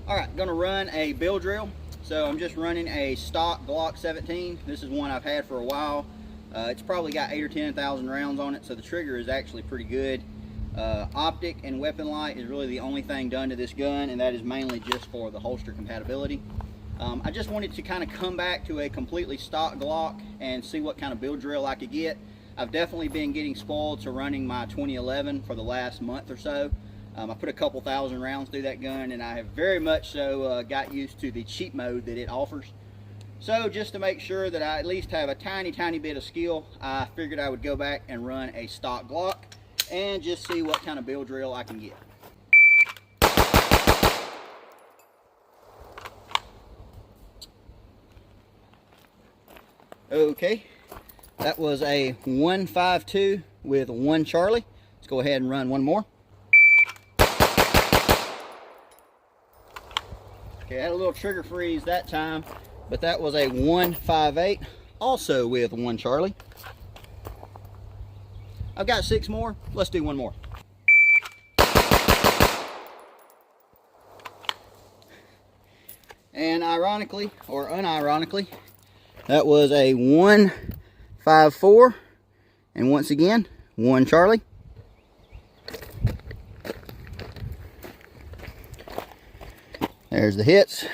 Alright, gonna run a bill drill. So I'm just running a stock Glock 17. This is one I've had for a while. It's probably got 8 or 10,000 rounds on it, so the trigger is actually pretty good. Optic and weapon light is really the only thing done to this gun, and that is mainly just for the holster compatibility. I just wanted to kind of come back to a completely stock Glock and see what kind of bill drill I could get. I've definitely been getting spoiled to running my 2011 for the last month or so. I put a couple thousand rounds through that gun, and I have very much so got used to the cheat mode that it offers. So just to make sure that I at least have a tiny bit of skill, I figured I would go back and run a stock Glock and just see what kind of bill drill I can get. Okay, that was a 152 with 1 Charlie. Let's go ahead and run one more. Okay, I had a little trigger freeze that time, but that was a 158, also with 1 Charlie. I've got 6 more. Let's do one more. And ironically, or unironically, that was a 154, and once again, 1 Charlie. There's the hits,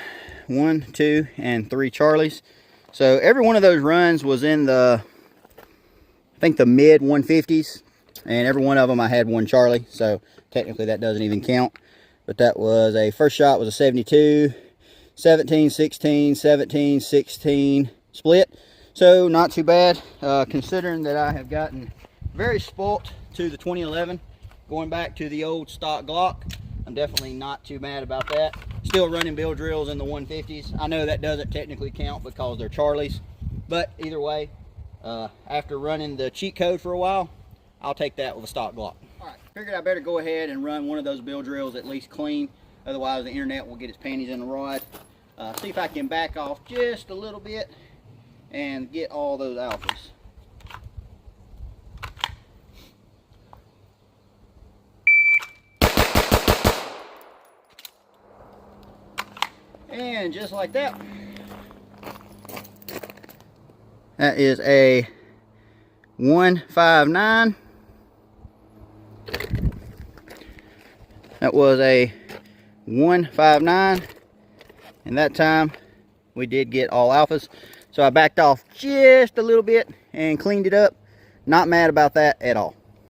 1, 2, and 3 Charlies. So every one of those runs was in the, I think the mid 150s, and every one of them I had 1 Charlie, so technically that doesn't even count. But that was a, first shot was a 72, 17, 16, 17, 16 split. So not too bad, considering that I have gotten very spoilt to the 2011, going back to the old stock Glock. I'm definitely not too mad about that. Still running bill drills in the 150s. I know that doesn't technically count because they're Charlies, but either way, after running the cheat code for a while, I'll take that with a stock Glock. All right, figured I better go ahead and run one of those bill drills at least clean. Otherwise, the internet will get its panties in the rod. See if I can back off just a little bit and get all those alphas. And just like that, that is a 159. That was a 159, and that time we did get all alphas. So I backed off just a little bit and cleaned it up. Not mad about that at all.